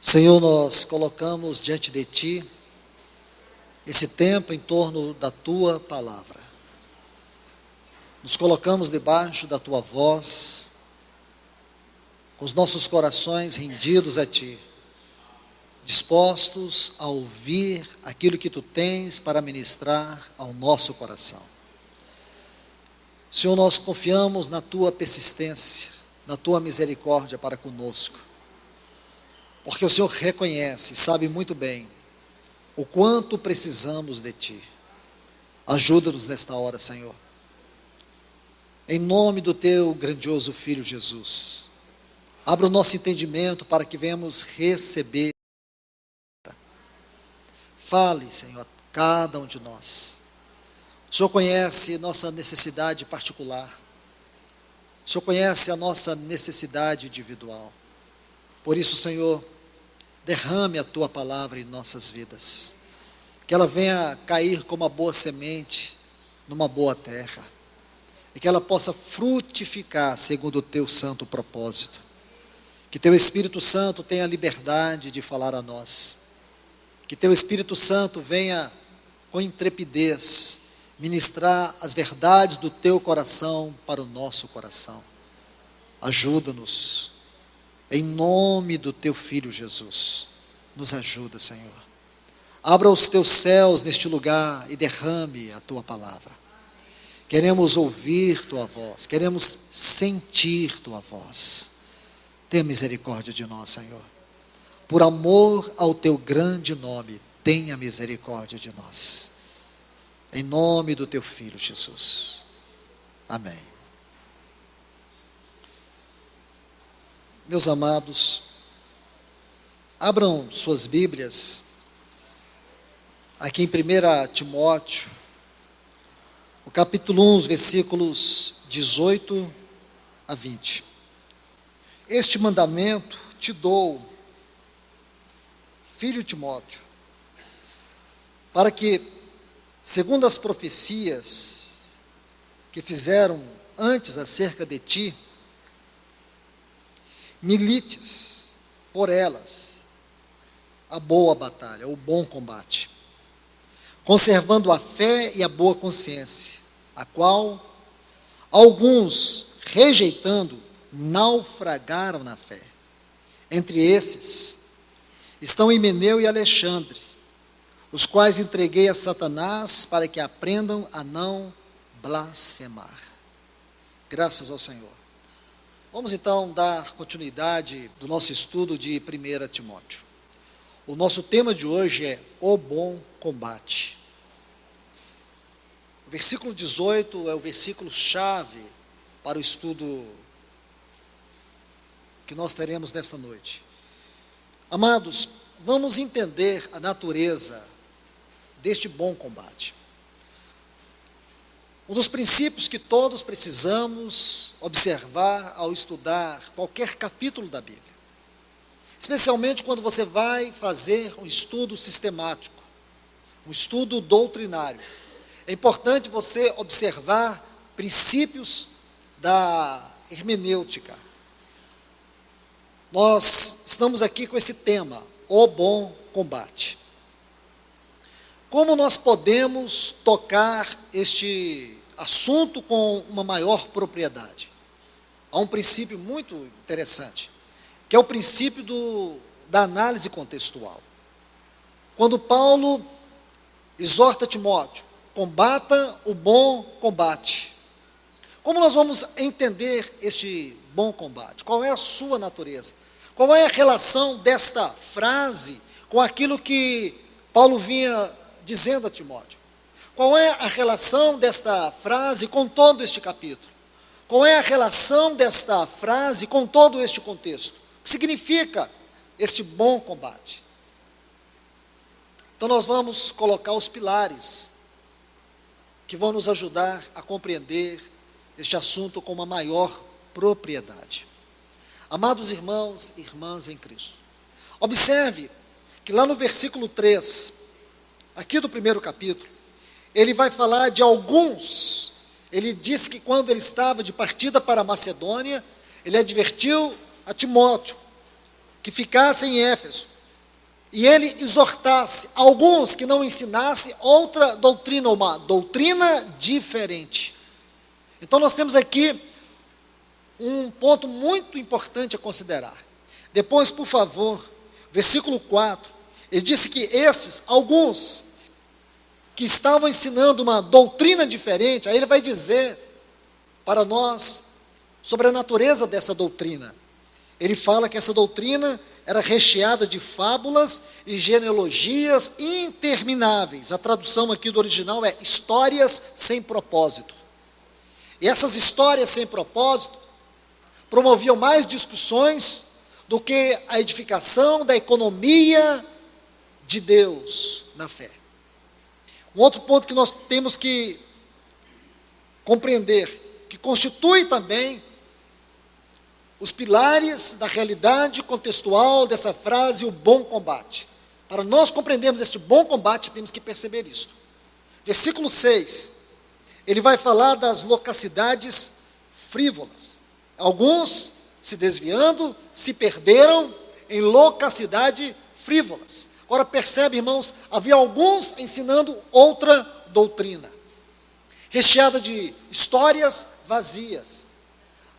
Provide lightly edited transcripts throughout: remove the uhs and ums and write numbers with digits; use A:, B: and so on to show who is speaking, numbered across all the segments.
A: Senhor, nós colocamos diante de Ti esse tempo em torno da Tua palavra. Nos colocamos debaixo da Tua voz, com os nossos corações rendidos a Ti, dispostos a ouvir aquilo que Tu tens para ministrar ao nosso coração. Senhor, nós confiamos na Tua persistência, na Tua misericórdia para conosco, porque o Senhor reconhece, sabe muito bem, o quanto precisamos de Ti. Ajuda-nos nesta hora, Senhor. Em nome do Teu grandioso Filho Jesus, abra o nosso entendimento para que venhamos receber. Fale, Senhor, a cada um de nós. O Senhor conhece nossa necessidade particular. O Senhor conhece a nossa necessidade individual. Por isso, Senhor, derrame a Tua palavra em nossas vidas. Que ela venha cair como uma boa semente numa boa terra. E que ela possa frutificar segundo o Teu santo propósito. Que Teu Espírito Santo tenha liberdade de falar a nós. Que Teu Espírito Santo venha com intrepidez ministrar as verdades do Teu coração para o nosso coração. Ajuda-nos, em nome do Teu Filho Jesus. Nos ajuda, Senhor. Abra os Teus céus neste lugar e derrame a Tua palavra. Queremos ouvir Tua voz, queremos sentir Tua voz. Tenha misericórdia de nós, Senhor. Por amor ao Teu grande nome, tenha misericórdia de nós. Em nome do Teu Filho Jesus. Amém. Meus amados, abram suas Bíblias aqui em 1 Timóteo, o capítulo 1, os versículos 18 a 20. Este mandamento te dou, filho Timóteo, para que, segundo as profecias que fizeram antes acerca de ti, milites por elas a boa batalha, o bom combate, conservando a fé e a boa consciência, a qual alguns, rejeitando, naufragaram na fé. Entre esses estão Himeneu e Alexandre, os quais entreguei a Satanás para que aprendam a não blasfemar. Graças ao Senhor. Vamos então dar continuidade do nosso estudo de 1 Timóteo. O nosso tema de hoje é o bom combate. O versículo 18 é o versículo chave para o estudo que nós teremos nesta noite. Amados, vamos entender a natureza deste bom combate. Um dos princípios que todos precisamos observar ao estudar qualquer capítulo da Bíblia, especialmente quando você vai fazer um estudo sistemático, um estudo doutrinário, é importante você observar princípios da hermenêutica. Nós estamos aqui com esse tema, o bom combate. Como nós podemos tocar este assunto com uma maior propriedade? Há um princípio muito interessante, que é o princípio da análise contextual. Quando Paulo exorta Timóteo, combata o bom combate. Como nós vamos entender este bom combate? Qual é a sua natureza? Qual é a relação desta frase com aquilo que Paulo vinha dizendo a Timóteo? Qual é a relação desta frase com todo este capítulo? Qual é a relação desta frase com todo este contexto? O que significa este bom combate? Então nós vamos colocar os pilares que vão nos ajudar a compreender este assunto com uma maior propriedade. Amados irmãos e irmãs em Cristo, observe que lá no versículo 3, aqui do primeiro capítulo, ele vai falar de alguns. Ele disse que quando ele estava de partida para a Macedônia, ele advertiu a Timóteo que ficassem em Éfeso, e ele exortasse alguns que não ensinassem outra doutrina, uma doutrina diferente. Então nós temos aqui um ponto muito importante a considerar. Depois, por favor, versículo 4, ele disse que estes, alguns, que estavam ensinando uma doutrina diferente, aí ele vai dizer para nós sobre a natureza dessa doutrina. Ele fala que essa doutrina era recheada de fábulas e genealogias intermináveis. A tradução aqui do original é histórias sem propósito. E essas histórias sem propósito promoviam mais discussões do que a edificação da economia de Deus na fé. Um outro ponto que nós temos que compreender, que constitui também os pilares da realidade contextual dessa frase, o bom combate. Para nós compreendermos este bom combate, temos que perceber isto. Versículo 6, ele vai falar das loquacidades frívolas. Alguns, se desviando, se perderam em loquacidade frívolas. Agora percebe, irmãos, havia alguns ensinando outra doutrina, recheada de histórias vazias.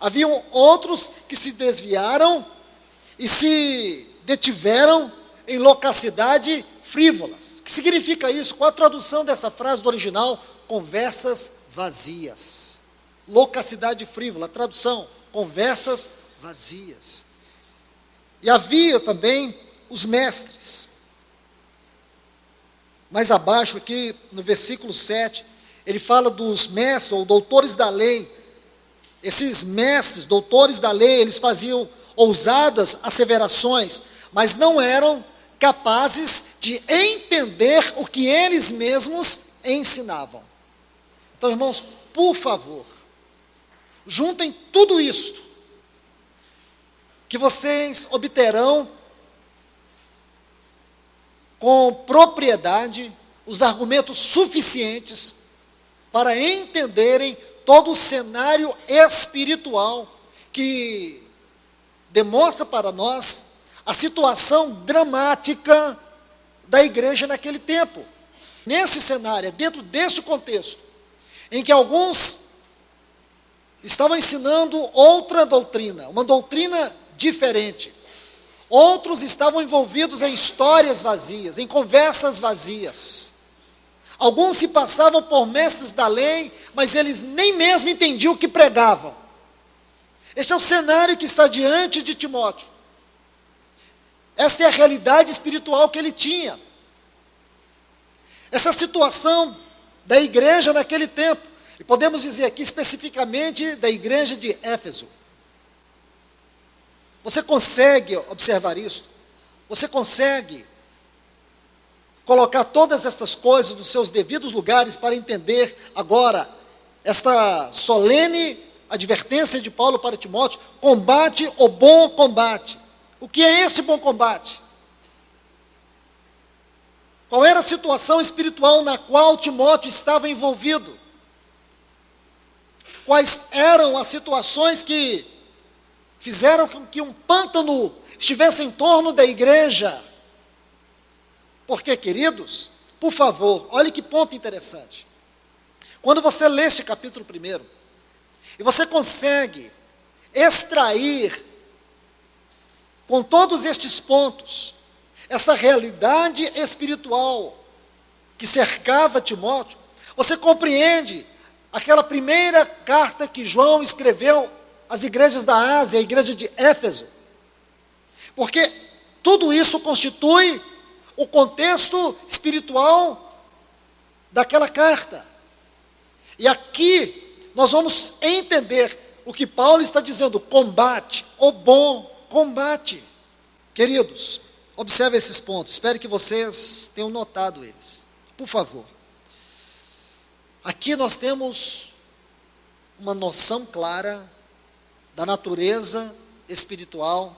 A: Haviam outros que se desviaram e se detiveram em loquacidade frívolas. O que significa isso? Qual a tradução dessa frase do original? Conversas vazias. Loquacidade frívola, a tradução, conversas vazias. E havia também os mestres. Mais abaixo aqui, no versículo 7, ele fala dos mestres ou doutores da lei. Esses mestres, doutores da lei, eles faziam ousadas asseverações, mas não eram capazes de entender o que eles mesmos ensinavam. Então, irmãos, por favor, juntem tudo isto, que vocês obterão com propriedade os argumentos suficientes para entenderem todo o cenário espiritual que demonstra para nós a situação dramática da igreja naquele tempo. Nesse cenário, dentro deste contexto, em que alguns estavam ensinando outra doutrina, uma doutrina diferente. Outros estavam envolvidos em histórias vazias, em conversas vazias. Alguns se passavam por mestres da lei, mas eles nem mesmo entendiam o que pregavam. Este é o cenário que está diante de Timóteo. Esta é a realidade espiritual que ele tinha. Essa situação da igreja naquele tempo, e podemos dizer aqui especificamente da igreja de Éfeso. Você consegue observar isso? Você consegue colocar todas estas coisas nos seus devidos lugares para entender agora esta solene advertência de Paulo para Timóteo? Combate o bom combate. O que é esse bom combate? Qual era a situação espiritual na qual Timóteo estava envolvido? Quais eram as situações que fizeram com que um pântano estivesse em torno da igreja? Porque, queridos, por favor, olhe que ponto interessante. Quando você lê este capítulo 1, e você consegue extrair, com todos estes pontos, essa realidade espiritual que cercava Timóteo, você compreende aquela primeira carta que João escreveu às igrejas da Ásia, a igreja de Éfeso. Porque tudo isso constitui o contexto espiritual daquela carta. E aqui nós vamos entender o que Paulo está dizendo: combate, o bom combate. Queridos, observe esses pontos, espero que vocês tenham notado eles, por favor. Aqui nós temos uma noção clara da natureza espiritual,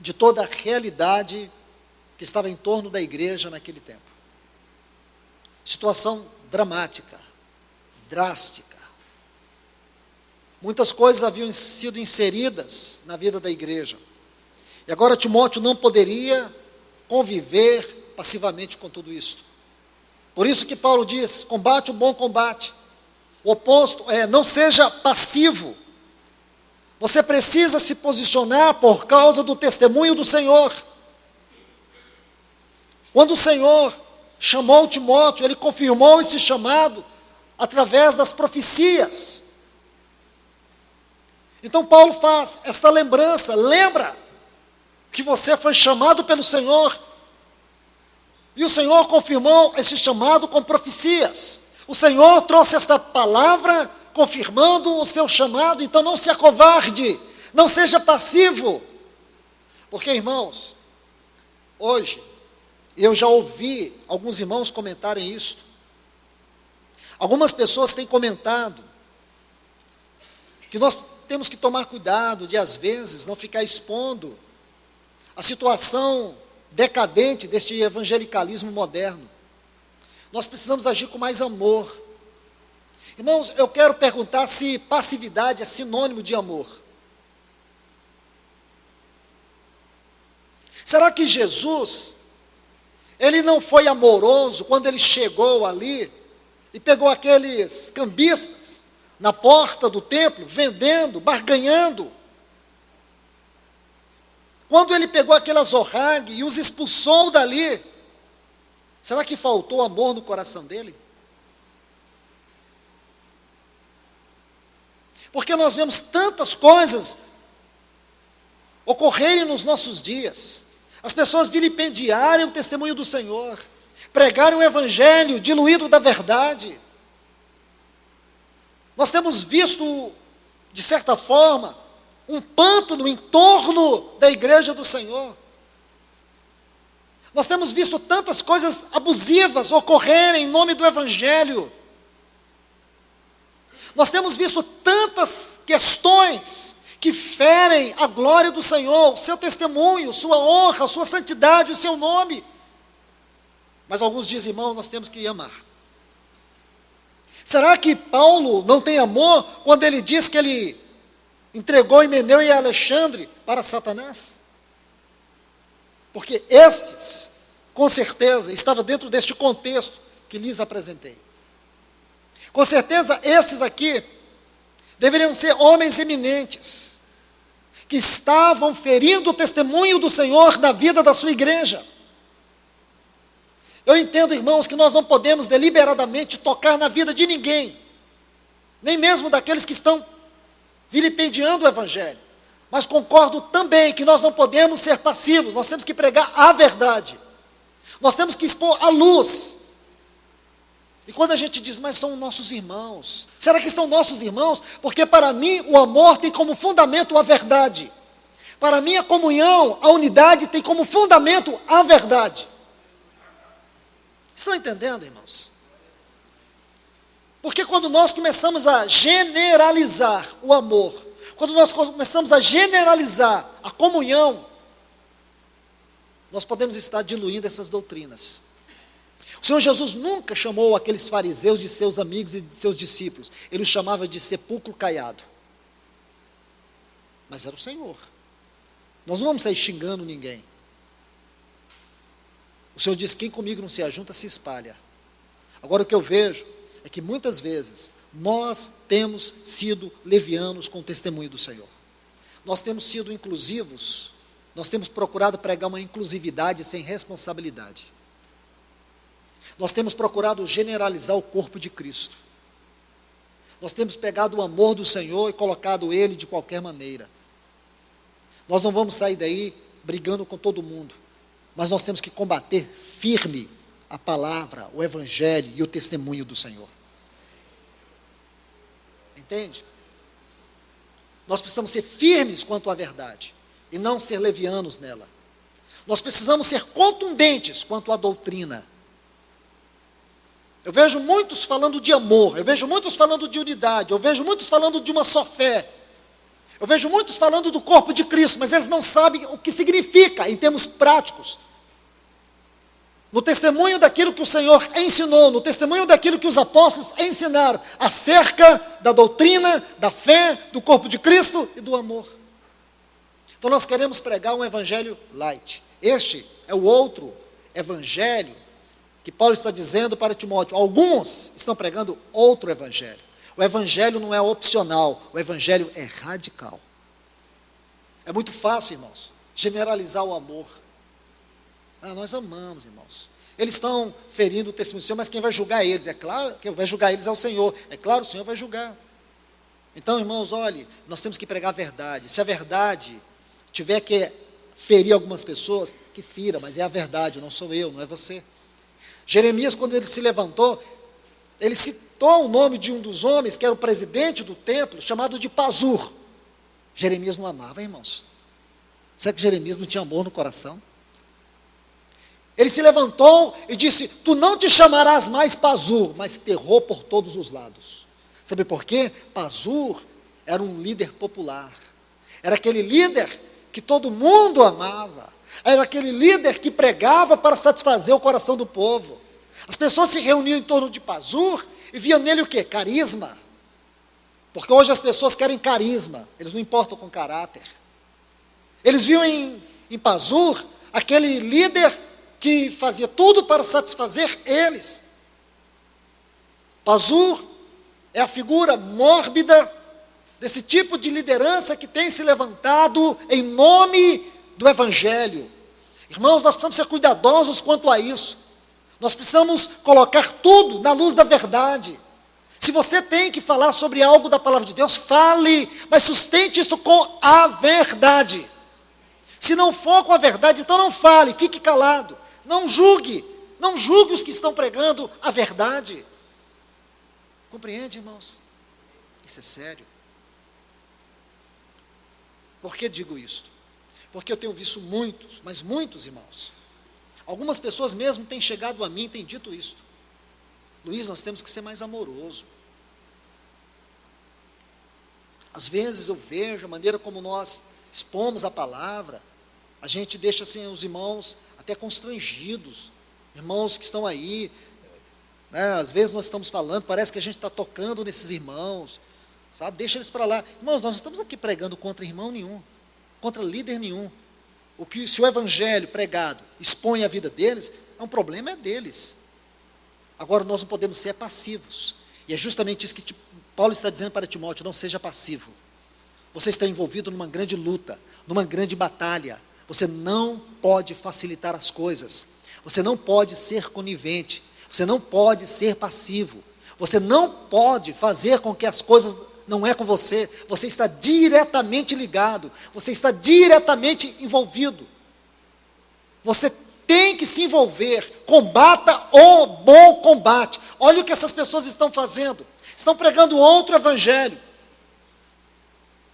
A: de toda a realidade que estava em torno da igreja naquele tempo. Situação dramática, drástica. Muitas coisas haviam sido inseridas na vida da igreja. E agora Timóteo não poderia conviver passivamente com tudo isso. Por isso que Paulo diz, combate o bom combate. O oposto é, não seja passivo. Você precisa se posicionar por causa do testemunho do Senhor. Quando o Senhor chamou Timóteo, Ele confirmou esse chamado através das profecias. Então Paulo faz esta lembrança, lembra que você foi chamado pelo Senhor, e o Senhor confirmou esse chamado com profecias. O Senhor trouxe esta palavra confirmando o seu chamado, então não se acovarde, não seja passivo, porque, irmãos, hoje, eu já ouvi alguns irmãos comentarem isto. Algumas pessoas têm comentado que nós temos que tomar cuidado de, às vezes, não ficar expondo a situação decadente deste evangelicalismo moderno. Nós precisamos agir com mais amor. Irmãos, eu quero perguntar se passividade é sinônimo de amor. Será que Jesus, Ele não foi amoroso quando Ele chegou ali e pegou aqueles cambistas na porta do templo, vendendo, barganhando? Quando Ele pegou aquele azorrague e os expulsou dali, será que faltou amor no coração dele? Porque nós vemos tantas coisas ocorrerem nos nossos dias. As pessoas vilipendiarem o testemunho do Senhor, pregarem o evangelho diluído da verdade. Nós temos visto, de certa forma, um pântano em torno da igreja do Senhor. Nós temos visto tantas coisas abusivas ocorrerem em nome do evangelho. Nós temos visto tantas questões que ferem a glória do Senhor, o seu testemunho, sua honra, sua santidade, o seu nome. Mas alguns dizem, irmão, nós temos que amar. Será que Paulo não tem amor quando ele diz que ele entregou Himeneu e Alexandre para Satanás? Porque estes, com certeza, estavam dentro deste contexto que lhes apresentei. Com certeza, esses aqui deveriam ser homens eminentes, que estavam ferindo o testemunho do Senhor na vida da sua igreja. Eu entendo, irmãos, que nós não podemos deliberadamente tocar na vida de ninguém, nem mesmo daqueles que estão vilipendiando o evangelho. Mas concordo também que nós não podemos ser passivos, nós temos que pregar a verdade. Nós temos que expor a luz. E quando a gente diz, mas são nossos irmãos, será que são nossos irmãos? Porque para mim o amor tem como fundamento a verdade. Para mim a comunhão, a unidade tem como fundamento a verdade. Estão entendendo, irmãos? Porque quando nós começamos a generalizar o amor, quando nós começamos a generalizar a comunhão, nós podemos estar diluindo essas doutrinas. O Senhor Jesus nunca chamou aqueles fariseus de seus amigos e de seus discípulos. Ele os chamava de sepulcro caiado. Mas era o Senhor. Nós não vamos sair xingando ninguém. O Senhor diz, quem comigo não se ajunta, se espalha. Agora o que eu vejo é que muitas vezes nós temos sido levianos com o testemunho do Senhor. Nós temos sido inclusivos, nós temos procurado pregar uma inclusividade sem responsabilidade. Nós temos procurado generalizar o corpo de Cristo. Nós temos pegado o amor do Senhor e colocado ele de qualquer maneira. Nós não vamos sair daí brigando com todo mundo, mas nós temos que combater firme a palavra, o evangelho e o testemunho do Senhor. Entende? Nós precisamos ser firmes quanto à verdade e não ser levianos nela. Nós precisamos ser contundentes quanto à doutrina. Eu vejo muitos falando de amor, eu vejo muitos falando de unidade, eu vejo muitos falando de uma só fé, eu vejo muitos falando do corpo de Cristo, mas eles não sabem o que significa em termos práticos. No testemunho daquilo que o Senhor ensinou, no testemunho daquilo que os apóstolos ensinaram, acerca da doutrina, da fé, do corpo de Cristo e do amor. Então nós queremos pregar um evangelho light. Este é o outro evangelho que Paulo está dizendo para Timóteo. Alguns estão pregando outro evangelho. O evangelho não é opcional, o evangelho é radical. É muito fácil, irmãos, generalizar o amor. Nós amamos, irmãos. Eles estão ferindo o testemunho do Senhor, mas quem vai julgar eles? É claro que quem vai julgar eles é o Senhor. É claro, o Senhor vai julgar. Então, irmãos, olhe, nós temos que pregar a verdade. Se a verdade tiver que ferir algumas pessoas, que fira, mas é a verdade, não sou eu, não é você. Jeremias, quando ele se levantou, ele citou o nome de um dos homens, que era o presidente do templo, chamado de Pazur. Jeremias não amava, irmãos. Será que Jeremias não tinha amor no coração? Ele se levantou e disse: tu não te chamarás mais Pazur, mas terror por todos os lados. Sabe por quê? Pazur era um líder popular. Era aquele líder que todo mundo amava. Era aquele líder que pregava para satisfazer o coração do povo. As pessoas se reuniam em torno de Pazur e viam nele o quê? Carisma. Porque hoje as pessoas querem carisma, eles não importam com caráter. Eles viam em Pazur aquele líder que fazia tudo para satisfazer eles. Pazur é a figura mórbida desse tipo de liderança que tem se levantado em nome do Evangelho. Irmãos, nós precisamos ser cuidadosos quanto a isso. Nós precisamos colocar tudo na luz da verdade. Se você tem que falar sobre algo da palavra de Deus, fale, mas sustente isso com a verdade. Se não for com a verdade, então não fale, fique calado. Não julgue os que estão pregando a verdade. Compreende, irmãos? Isso é sério. Por que digo isto? Porque eu tenho visto muitos, mas muitos irmãos. Algumas pessoas mesmo têm chegado a mim e têm dito isto. Luiz, nós temos que ser mais amoroso. Às vezes eu vejo a maneira como nós expomos a palavra, a gente deixa assim os irmãos até constrangidos. Irmãos que estão aí, né, às vezes nós estamos falando, parece que a gente está tocando nesses irmãos, sabe? Deixa eles para lá. Irmãos, nós não estamos aqui pregando contra irmão nenhum, contra líder nenhum. Se o evangelho pregado expõe a vida deles, é um problema deles. Agora nós não podemos ser passivos. E é justamente isso que Paulo está dizendo para Timóteo: não seja passivo. Você está envolvido numa grande luta, numa grande batalha. Você não pode facilitar as coisas. Você não pode ser conivente. Você não pode ser passivo. Você não pode fazer com que as coisas não é com você. Você está diretamente ligado. Você está diretamente envolvido. Você tem que se envolver. Combata o bom combate. Olha o que essas pessoas estão fazendo. Estão pregando outro evangelho.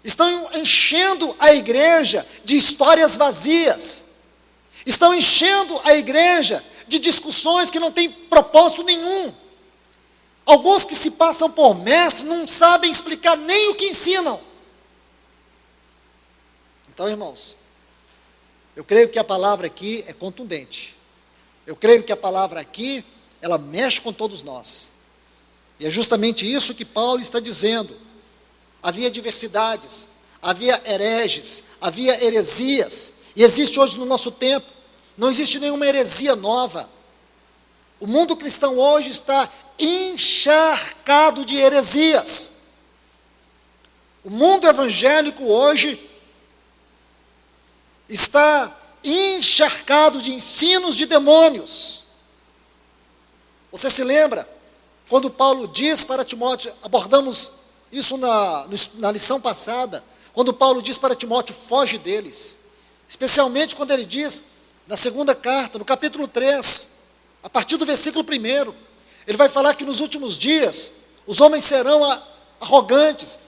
A: Estão enchendo a igreja de histórias vazias. Estão enchendo a igreja de discussões que não têm propósito nenhum. Alguns que se passam por mestres não sabem explicar nem o que ensinam. Então, irmãos, eu creio que a palavra aqui é contundente. Eu creio que a palavra aqui, ela mexe com todos nós. E é justamente isso que Paulo está dizendo. Havia diversidades, havia hereges, havia heresias. E existe hoje no nosso tempo, não existe nenhuma heresia nova. O mundo cristão hoje está encharcado de heresias. O mundo evangélico hoje está encharcado de ensinos de demônios. Você se lembra quando Paulo diz para Timóteo, abordamos isso na lição passada, quando Paulo diz para Timóteo: foge deles, especialmente quando ele diz na segunda carta, no capítulo 3, a partir do versículo 1, ele vai falar que nos últimos dias os homens serão arrogantes,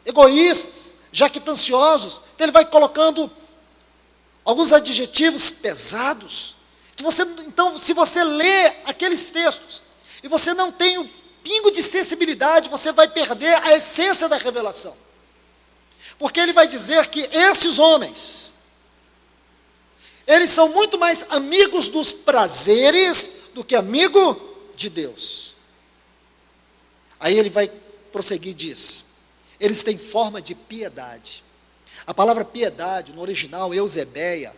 A: egoístas, jactanciosos. Então ele vai colocando alguns adjetivos pesados. Então, se você lê aqueles textos e você não tem um pingo de sensibilidade, você vai perder a essência da revelação. Porque ele vai dizer que esses homens, eles são muito mais amigos dos prazeres do que amigo de Deus. Aí ele vai prosseguir e diz: eles têm forma de piedade. A palavra piedade, no original, eusebeia,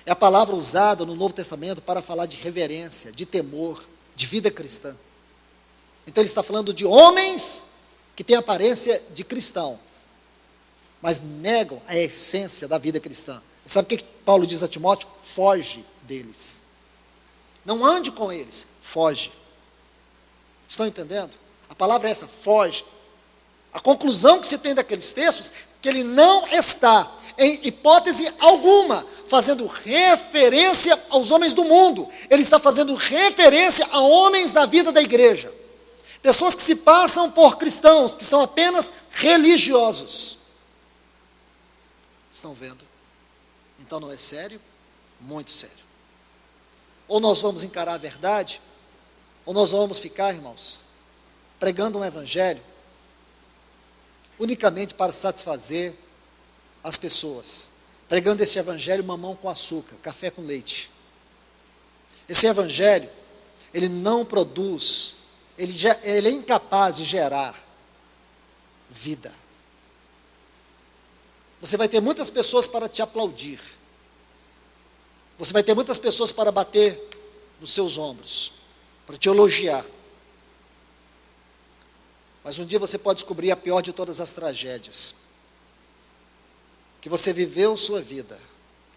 A: é a palavra usada no Novo Testamento para falar de reverência, de temor, de vida cristã. Então ele está falando de homens que têm aparência de cristão, mas negam a essência da vida cristã. E sabe o que Paulo diz a Timóteo? Foge deles. Não ande com eles, foge. Estão entendendo? A palavra é essa, foge. A conclusão que se tem daqueles textos, que ele não está, em hipótese alguma, fazendo referência aos homens do mundo. Ele está fazendo referência a homens da vida da igreja. Pessoas que se passam por cristãos, que são apenas religiosos. Estão vendo? Então não é sério? Muito sério. Ou nós vamos encarar a verdade, ou nós vamos ficar, irmãos, pregando um evangelho unicamente para satisfazer as pessoas, pregando esse evangelho mamão com açúcar, café com leite. Esse evangelho, ele não produz, ele é incapaz de gerar vida. Você vai ter muitas pessoas para te aplaudir, você vai ter muitas pessoas para bater nos seus ombros, para te elogiar. Mas um dia você pode descobrir a pior de todas as tragédias, que você viveu sua vida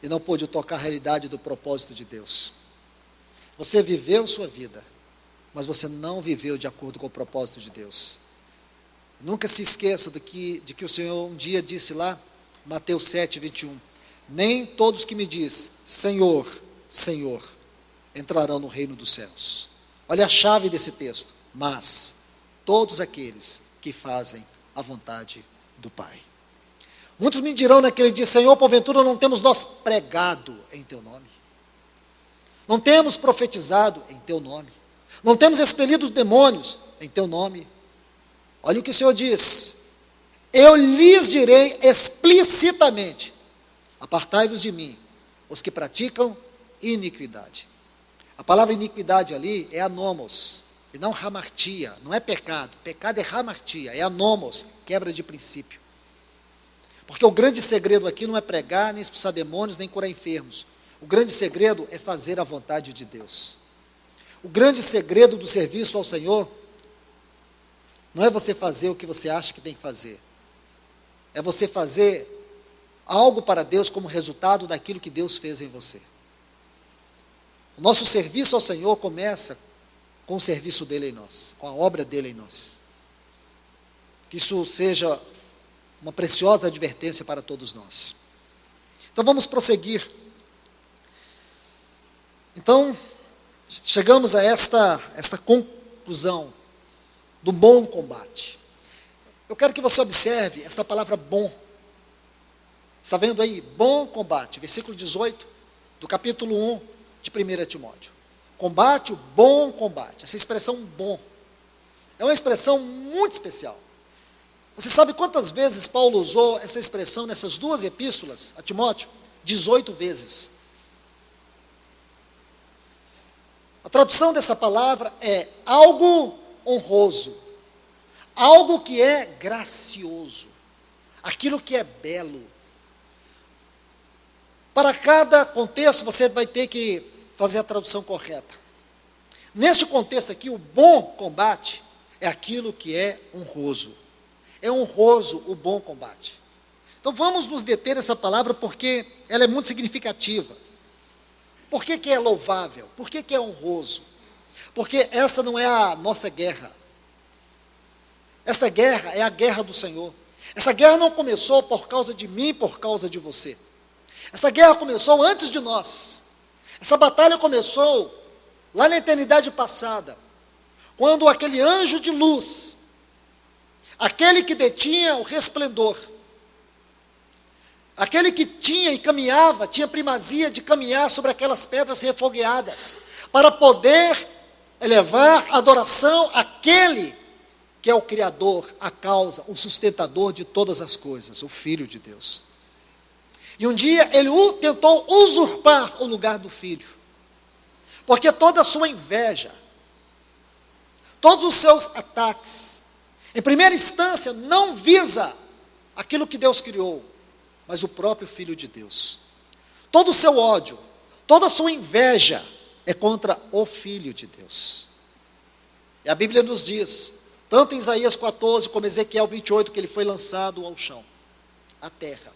A: e não pôde tocar a realidade do propósito de Deus. Você viveu sua vida, mas você não viveu de acordo com o propósito de Deus. Nunca se esqueça de que o Senhor um dia disse lá, Mateus 7, 21, nem todos que me diz, Senhor, Senhor, entrarão no reino dos céus. Olha a chave desse texto, mas todos aqueles que fazem a vontade do Pai. Muitos me dirão naquele dia, Senhor, porventura não temos nós pregado em Teu nome? Não temos profetizado em Teu nome? Não temos expelido os demônios em Teu nome? Olha o que o Senhor diz, eu lhes direi explicitamente, apartai-vos de mim, os que praticam iniquidade. A palavra iniquidade ali é anomos, e não hamartia, não é pecado. Pecado é hamartia, é anomos, quebra de princípio. Porque o grande segredo aqui não é pregar, nem expulsar demônios, nem curar enfermos. O grande segredo é fazer a vontade de Deus. O grande segredo do serviço ao Senhor não é você fazer o que você acha que tem que fazer. É você fazer algo para Deus como resultado daquilo que Deus fez em você. O nosso serviço ao Senhor começa com o serviço dele em nós, com a obra dele em nós. Que isso seja uma preciosa advertência para todos nós. Então vamos prosseguir. Então, chegamos a esta conclusão do bom combate. Eu quero que você observe esta palavra bom. Está vendo aí? Bom combate. Versículo 18 do capítulo 1 de 1 Timóteo. Combate, o bom combate. Essa expressão bom é uma expressão muito especial. Você sabe quantas vezes Paulo usou essa expressão nessas duas epístolas a Timóteo? 18 vezes. A tradução dessa palavra é algo honroso, algo que é gracioso, aquilo que é belo. Para cada contexto você vai ter que fazer a tradução correta. Neste contexto aqui, o bom combate é aquilo que é honroso. É honroso o bom combate. Então vamos nos deter nessa palavra porque ela é muito significativa. Por que é louvável? Por que é honroso? Porque essa não é a nossa guerra. Essa guerra é a guerra do Senhor. Essa guerra não começou por causa de mim, por causa de você. Essa guerra começou antes de nós. Essa batalha começou lá na eternidade passada, quando aquele anjo de luz, aquele que detinha o resplendor, aquele que tinha e caminhava, tinha primazia de caminhar sobre aquelas pedras refogueadas, para poder elevar a adoração àquele que é o Criador, a causa, o sustentador de todas as coisas, o Filho de Deus. E um dia ele tentou usurpar o lugar do Filho, porque toda a sua inveja, todos os seus ataques, em primeira instância, não visa aquilo que Deus criou, mas o próprio Filho de Deus. Todo o seu ódio, toda a sua inveja é contra o Filho de Deus. E a Bíblia nos diz, tanto em Isaías 14 como em Ezequiel 28, que ele foi lançado ao chão, à terra.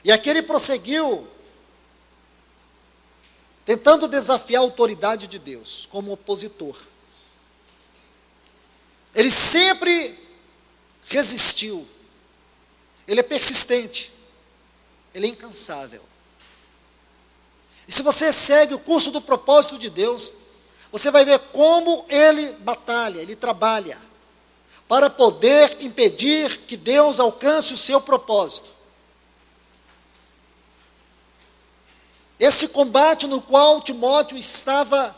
A: E aqui ele prosseguiu, tentando desafiar a autoridade de Deus, como opositor. Ele sempre resistiu. Ele é persistente. Ele é incansável. E se você segue o curso do propósito de Deus, você vai ver como ele batalha, ele trabalha, para poder impedir que Deus alcance o seu propósito. Esse combate no qual Timóteo estava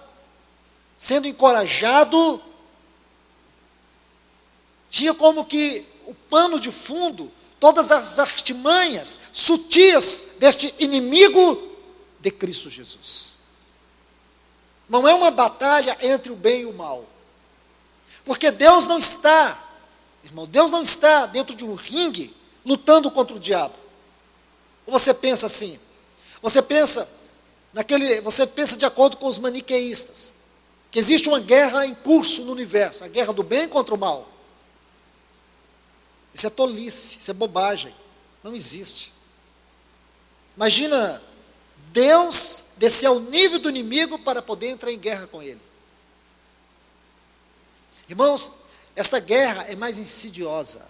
A: sendo encorajado, tinha como que o pano de fundo, todas as artimanhas sutis deste inimigo de Cristo Jesus. Não é uma batalha entre o bem e o mal, porque Deus não está, irmão, Deus não está dentro de um ringue lutando contra o diabo. Ou você pensa assim? Você pensa de acordo com os maniqueístas, que existe uma guerra em curso no universo, a guerra do bem contra o mal. Isso é tolice, isso é bobagem, não existe. Imagina Deus descer ao nível do inimigo para poder entrar em guerra com ele. Irmãos, esta guerra é mais insidiosa,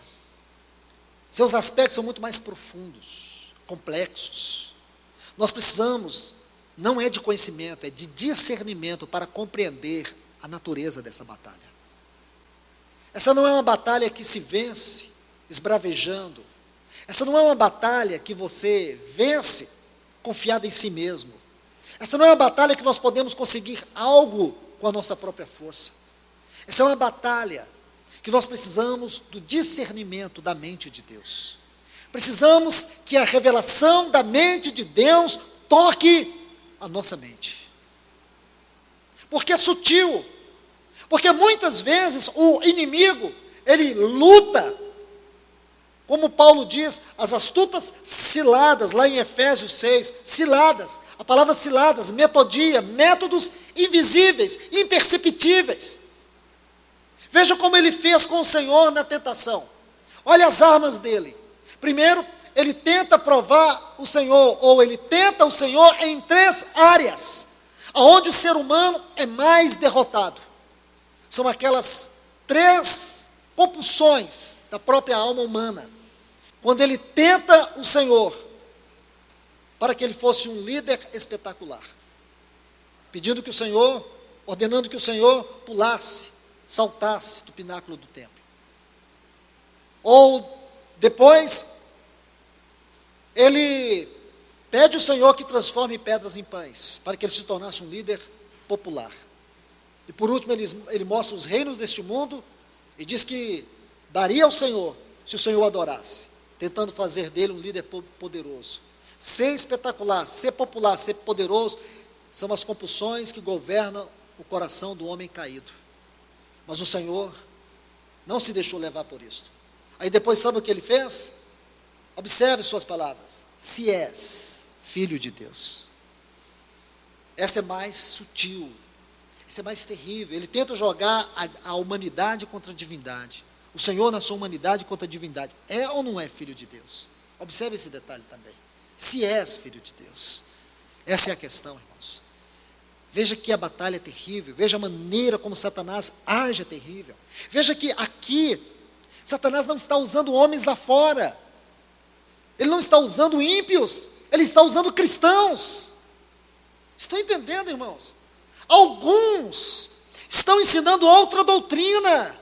A: seus aspectos são muito mais profundos, complexos. Nós precisamos, não é de conhecimento, é de discernimento para compreender a natureza dessa batalha. Essa não é uma batalha que se vence esbravejando. Essa não é uma batalha que você vence confiado em si mesmo. Essa não é uma batalha que nós podemos conseguir algo com a nossa própria força. Essa é uma batalha que nós precisamos do discernimento da mente de Deus. Precisamos que a revelação da mente de Deus toque a nossa mente. Porque é sutil. Porque muitas vezes o inimigo, ele luta, como Paulo diz, as astutas ciladas, lá em Efésios 6, ciladas, a palavra ciladas, metodia, métodos invisíveis, imperceptíveis. Veja como ele fez com o Senhor na tentação. Olha as armas dele. Primeiro, ele tenta provar o Senhor, ou ele tenta o Senhor em 3 áreas, onde o ser humano é mais derrotado. São aquelas 3 compulsões da própria alma humana. Quando ele tenta o Senhor, para que ele fosse um líder espetacular, pedindo que o Senhor, ordenando que o Senhor pulasse, saltasse do pináculo do templo. Ou depois, ele pede ao Senhor que transforme pedras em pães, para que ele se tornasse um líder popular. E por último, ele mostra os reinos deste mundo, e diz que daria ao Senhor, se o Senhor o adorasse, tentando fazer dele um líder poderoso. Ser espetacular, ser popular, ser poderoso, são as compulsões que governam o coração do homem caído. Mas o Senhor não se deixou levar por isso. Aí depois, sabe o que ele fez? Observe suas palavras. Se és filho de Deus. Essa é mais sutil. Essa é mais terrível. Ele tenta jogar a humanidade contra a divindade. O Senhor na sua humanidade contra a divindade. É ou não é filho de Deus? Observe esse detalhe também. Se és filho de Deus. Essa é a questão, irmãos. Veja que a batalha é terrível. Veja a maneira como Satanás age é terrível. Veja que aqui, Satanás não está usando homens lá fora. Ele não está usando ímpios. Ele está usando cristãos. Estão entendendo, irmãos? Alguns estão ensinando outra doutrina.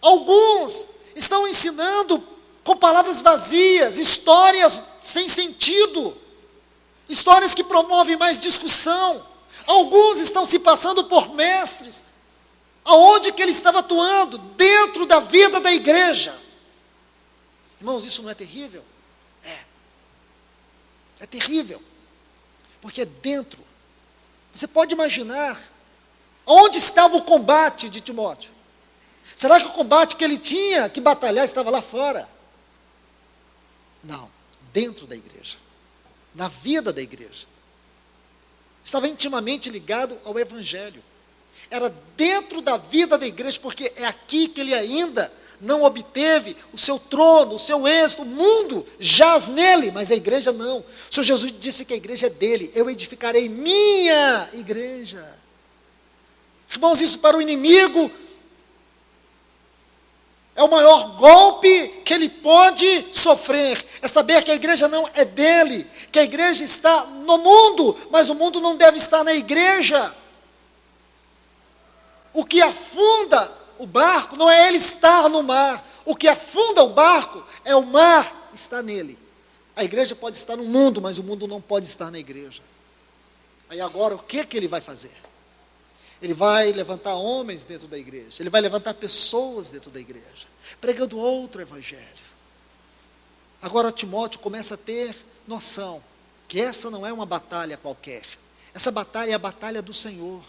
A: Alguns estão ensinando com palavras vazias, histórias sem sentido, histórias que promovem mais discussão. Alguns estão se passando por mestres. Aonde que ele estava atuando? Dentro da vida da igreja. Irmãos, isso não é terrível? É terrível. Porque é dentro. Você pode imaginar onde estava o combate de Timóteo? Será que o combate que ele tinha que batalhar estava lá fora? Não. dentro da igreja, na vida da igreja. Estava intimamente ligado ao Evangelho. Era dentro da vida da igreja, porque é aqui que ele ainda não obteve o seu trono, o seu êxito. O mundo jaz nele, mas a igreja não. O Senhor Jesus disse que a igreja é dele. Eu edificarei minha igreja. Irmãos, isso para o inimigo é o maior golpe que ele pode sofrer. É saber que a igreja não é dele, que a igreja está no mundo, mas o mundo não deve estar na igreja. O que afunda o barco não é ele estar no mar. O que afunda o barco é o mar estar nele. A igreja pode estar no mundo, mas o mundo não pode estar na igreja. Aí agora, o que ele vai fazer? Ele vai levantar homens dentro da igreja. Ele vai levantar pessoas dentro da igreja, pregando outro evangelho. Agora Timóteo começa a ter noção que essa não é uma batalha qualquer. Essa batalha é a batalha do Senhor.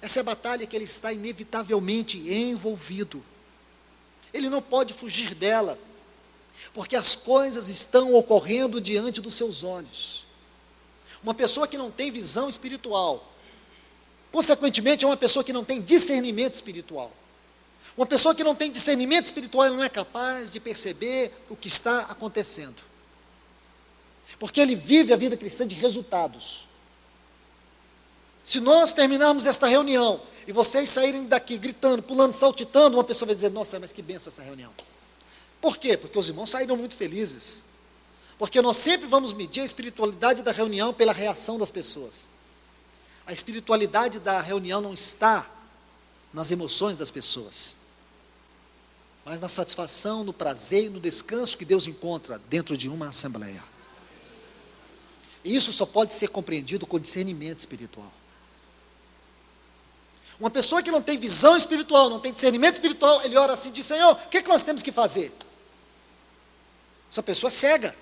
A: Essa é a batalha que ele está inevitavelmente envolvido. Ele não pode fugir dela, porque as coisas estão ocorrendo diante dos seus olhos. Uma pessoa que não tem visão espiritual, consequentemente, é uma pessoa que não tem discernimento espiritual. Uma pessoa que não tem discernimento espiritual, ela não é capaz de perceber o que está acontecendo. Porque ele vive a vida cristã de resultados. Se nós terminarmos esta reunião e vocês saírem daqui gritando, pulando, saltitando, uma pessoa vai dizer: nossa, mas que benção essa reunião. Por quê? Porque os irmãos saíram muito felizes. Porque nós sempre vamos medir a espiritualidade da reunião pela reação das pessoas. A espiritualidade da reunião não está nas emoções das pessoas, mas na satisfação, no prazer e no descanso que Deus encontra dentro de uma assembleia. E isso só pode ser compreendido com discernimento espiritual. Uma pessoa que não tem visão espiritual, não tem discernimento espiritual, ele ora assim, diz: Senhor, o que nós temos que fazer? Essa pessoa é cega,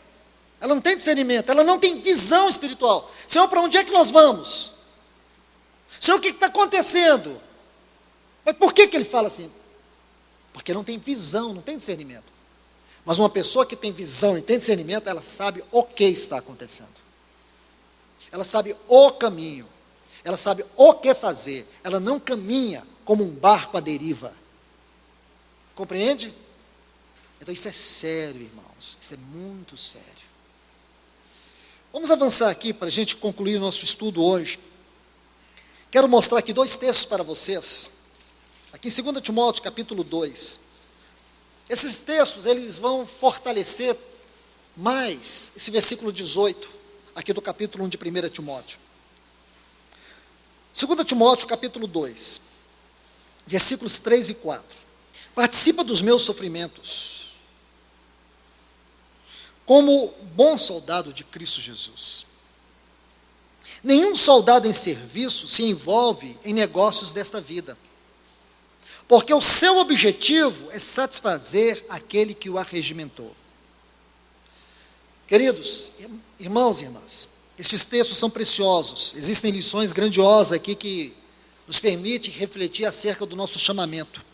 A: ela não tem discernimento, ela não tem visão espiritual. Senhor, para onde é que nós vamos? Senhor, o que está acontecendo? Mas por que ele fala assim? Porque não tem visão, não tem discernimento. Mas uma pessoa que tem visão e tem discernimento, ela sabe o que está acontecendo. Ela sabe o caminho. Ela sabe o que fazer. Ela não caminha como um barco à deriva. Compreende? Então isso é sério, irmãos. Isso é muito sério. Vamos avançar aqui para a gente concluir o nosso estudo hoje. Quero mostrar aqui 2 textos para vocês. Aqui em 2 Timóteo, capítulo 2. Esses textos, eles vão fortalecer mais esse versículo 18, aqui do capítulo 1 de 1 Timóteo. 2 Timóteo, capítulo 2, versículos 3 e 4. Participa dos meus sofrimentos, como bom soldado de Cristo Jesus. Nenhum soldado em serviço se envolve em negócios desta vida, porque o seu objetivo é satisfazer aquele que o arregimentou. Queridos, irmãos e irmãs, esses textos são preciosos. Existem lições grandiosas aqui que nos permitem refletir acerca do nosso chamamento.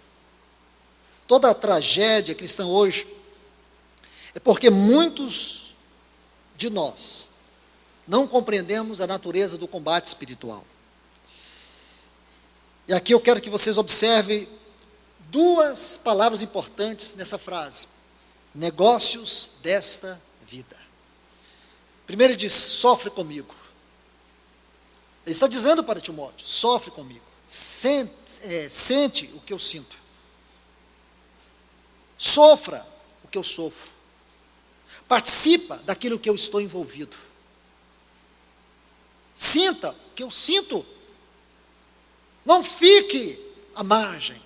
A: Toda a tragédia cristã hoje é porque muitos de nós não compreendemos a natureza do combate espiritual. E aqui eu quero que vocês observem 2 palavras importantes nessa frase: negócios desta vida. Primeiro ele diz: sofre comigo. Ele está dizendo para Timóteo: sofre comigo, sente o que eu sinto, sofra o que eu sofro, participa daquilo que eu estou envolvido, sinta o que eu sinto, não fique à margem,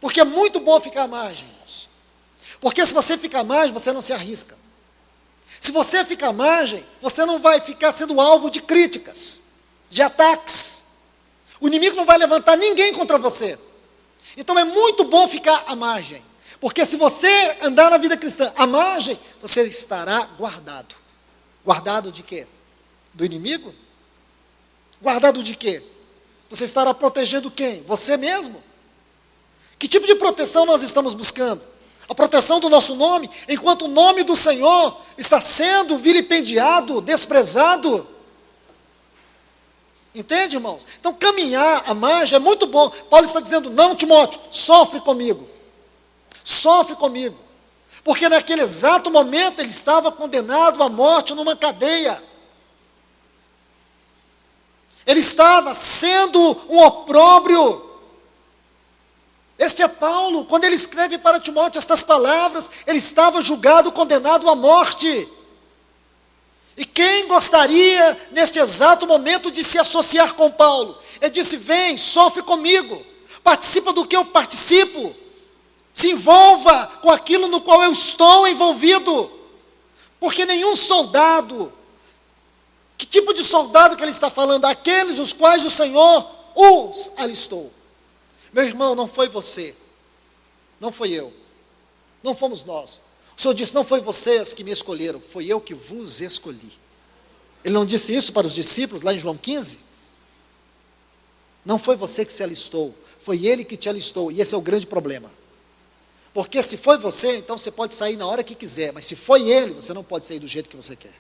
A: porque é muito bom ficar à margem, irmãos. Porque se você ficar à margem, você não se arrisca. Se você ficar à margem, você não vai ficar sendo alvo de críticas, de ataques. O inimigo não vai levantar ninguém contra você. Então é muito bom ficar à margem, porque se você andar na vida cristã à margem, você estará guardado. Guardado de quê? Do inimigo? Guardado de quê? Você estará protegendo quem? Você mesmo? Que tipo de proteção nós estamos buscando? a proteção do nosso nome, enquanto o nome do Senhor está sendo vilipendiado, desprezado. Entende, irmãos? Então, caminhar à margem é muito bom. Paulo está dizendo, não, Timóteo, sofre comigo. Sofre comigo. Porque naquele exato momento ele estava condenado à morte numa cadeia. Ele estava sendo um opróbrio. Este é Paulo, quando ele escreve para Timóteo estas palavras, ele estava julgado, condenado à morte. E quem gostaria, neste exato momento, de se associar com Paulo? Ele disse, vem, sofre comigo, participa do que eu participo, se envolva com aquilo no qual eu estou envolvido, porque nenhum soldado, que tipo de soldado que ele está falando? Aqueles os quais o Senhor os alistou. Meu irmão, não foi você, não foi eu, não fomos nós. O Senhor disse, não foi vocês que me escolheram, foi eu que vos escolhi. Ele não disse isso para os discípulos lá em João 15? Não foi você que se alistou, foi Ele que te alistou, e esse é o grande problema. Porque se foi você, então você pode sair na hora que quiser, mas se foi Ele, você não pode sair do jeito que você quer.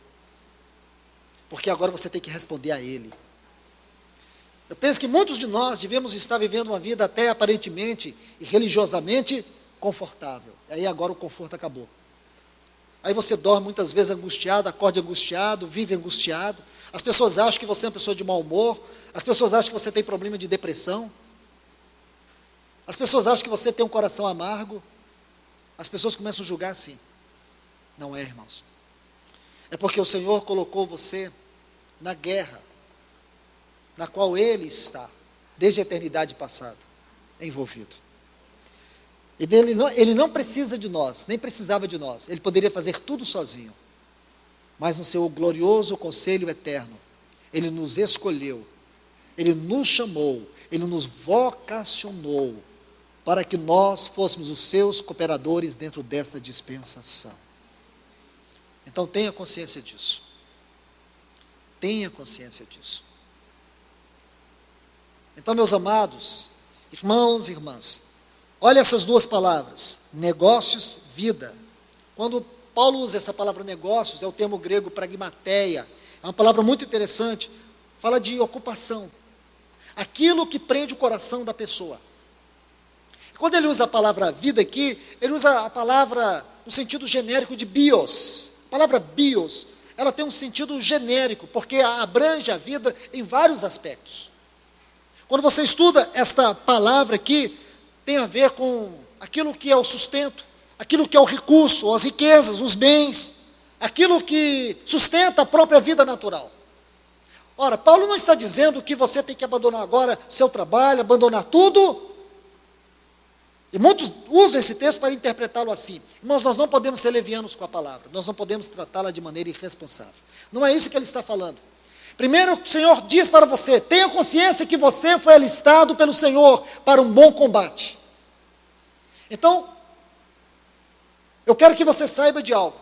A: Porque agora você tem que responder a Ele. Eu penso que muitos de nós devemos estar vivendo uma vida até aparentemente e religiosamente confortável. E aí agora o conforto acabou. Aí você dorme muitas vezes angustiado, acorda angustiado, vive angustiado. As pessoas acham que você é uma pessoa de mau humor. As pessoas acham que você tem problema de depressão. As pessoas acham que você tem um coração amargo. As pessoas começam a julgar assim. Não é, irmãos. É porque o Senhor colocou você na guerra, na qual Ele está, desde a eternidade passada, envolvido. E Ele não precisa de nós, nem precisava de nós. Ele poderia fazer tudo sozinho. Mas no seu glorioso conselho eterno, Ele nos escolheu, Ele nos chamou, Ele nos vocacionou, para que nós fôssemos os seus cooperadores dentro desta dispensação. Então tenha consciência disso. Tenha consciência disso. Então, meus amados, irmãos e irmãs, olha essas duas palavras, negócios, vida. Quando Paulo usa essa palavra negócios, é o termo grego pragmateia, é uma palavra muito interessante, fala de ocupação, aquilo que prende o coração da pessoa. Quando ele usa a palavra vida aqui, ele usa a palavra no sentido genérico de bios. A palavra bios, ela tem um sentido genérico, porque abrange a vida em vários aspectos. Quando você estuda esta palavra aqui, tem a ver com aquilo que é o sustento, aquilo que é o recurso, as riquezas, os bens, aquilo que sustenta a própria vida natural. Ora, Paulo não está dizendo que você tem que abandonar agora seu trabalho, abandonar tudo. E muitos usam esse texto para interpretá-lo assim. Irmãos, nós não podemos ser levianos com a palavra, nós não podemos tratá-la de maneira irresponsável. Não é isso que ele está falando. Primeiro, o Senhor diz para você, tenha consciência que você foi alistado pelo Senhor para um bom combate. Então, eu quero que você saiba de algo.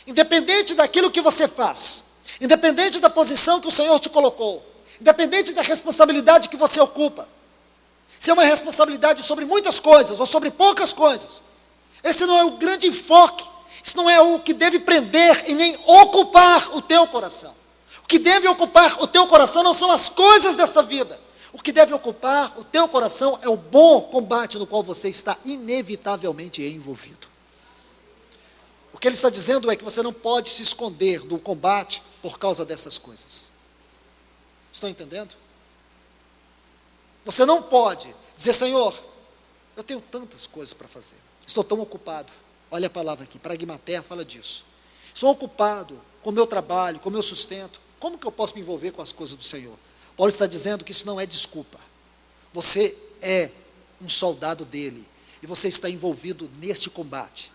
A: Independente daquilo que você faz, independente da posição que o Senhor te colocou, independente da responsabilidade que você ocupa, se é uma responsabilidade sobre muitas coisas ou sobre poucas coisas, esse não é o grande enfoque, isso não é o que deve prender e nem ocupar o teu coração. O que deve ocupar o teu coração não são as coisas desta vida. O que deve ocupar o teu coração é o bom combate no qual você está inevitavelmente envolvido. O que ele está dizendo é que você não pode se esconder do combate por causa dessas coisas. Estão entendendo? Você não pode dizer, Senhor, eu tenho tantas coisas para fazer, estou tão ocupado. Olha a palavra aqui, pragmateia fala disso. Estou ocupado com o meu trabalho, com o meu sustento. Como que eu posso me envolver com as coisas do Senhor? Paulo está dizendo que isso não é desculpa. Você é um soldado dele e você está envolvido neste combate.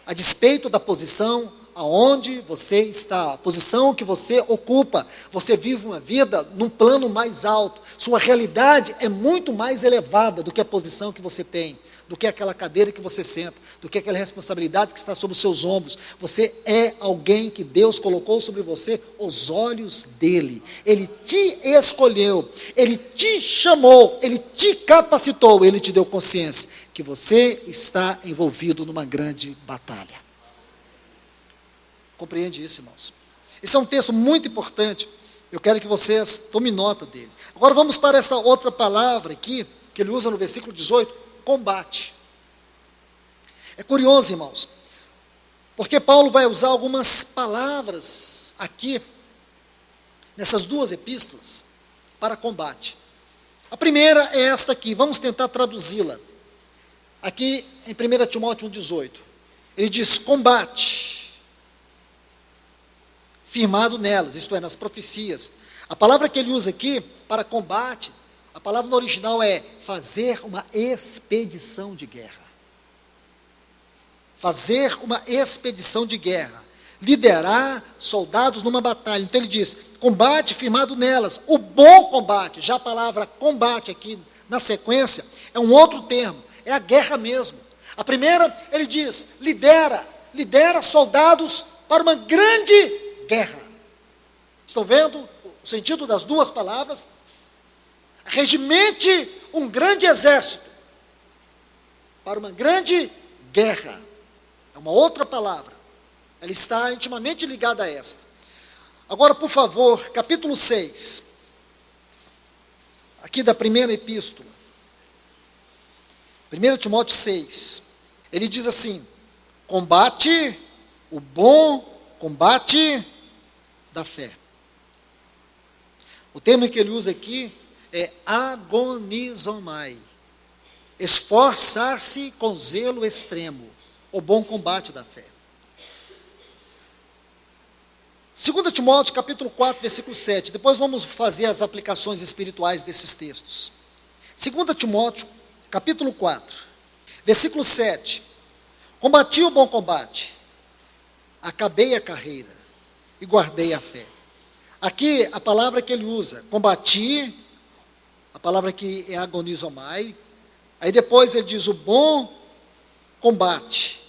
A: A despeito da posição aonde você está, a posição que você ocupa, você vive uma vida num plano mais alto. Sua realidade é muito mais elevada do que a posição que você tem, do que aquela cadeira que você senta, do que aquela responsabilidade que está sobre os seus ombros. Você é alguém que Deus colocou sobre você os olhos dele. Ele te escolheu, ele te chamou, ele te capacitou, ele te deu consciência. que você está envolvido numa grande batalha. Compreende isso, irmãos? Esse é um texto muito importante, eu quero que vocês tomem nota dele. Agora vamos para essa outra palavra aqui, que ele usa no versículo 18, combate. É curioso, irmãos, porque Paulo vai usar algumas palavras aqui, nessas duas epístolas, para combate. A primeira é esta aqui, vamos tentar traduzi-la. Aqui em 1 Timóteo 1,18, ele diz, combate, firmado nelas, isto é, nas profecias. A palavra que ele usa aqui, para combate, a palavra no original é fazer uma expedição de guerra. Fazer uma expedição de guerra, liderar soldados numa batalha. Então ele diz, combate firmado nelas, o bom combate. Já a palavra combate aqui na sequência é um outro termo, é a guerra mesmo. A primeira, ele diz, lidera soldados para uma grande guerra. Estão vendo o sentido das duas palavras? Regimente um grande exército para uma grande guerra. É uma outra palavra. Ela está intimamente ligada a esta. Agora, por favor, capítulo 6. Aqui da primeira epístola. 1 Timóteo 6. Ele diz assim, combate o bom combate da fé. O termo que ele usa aqui é agonizomai. Esforçar-se com zelo extremo. O bom combate da fé. 2 Timóteo, capítulo 4, versículo 7. Depois vamos fazer as aplicações espirituais desses textos. 2 Timóteo, capítulo 4, versículo 7. Combati o bom combate, acabei a carreira e guardei a fé. Aqui a palavra que ele usa, combati, a palavra que é agonizomai. Aí depois ele diz o bom combate.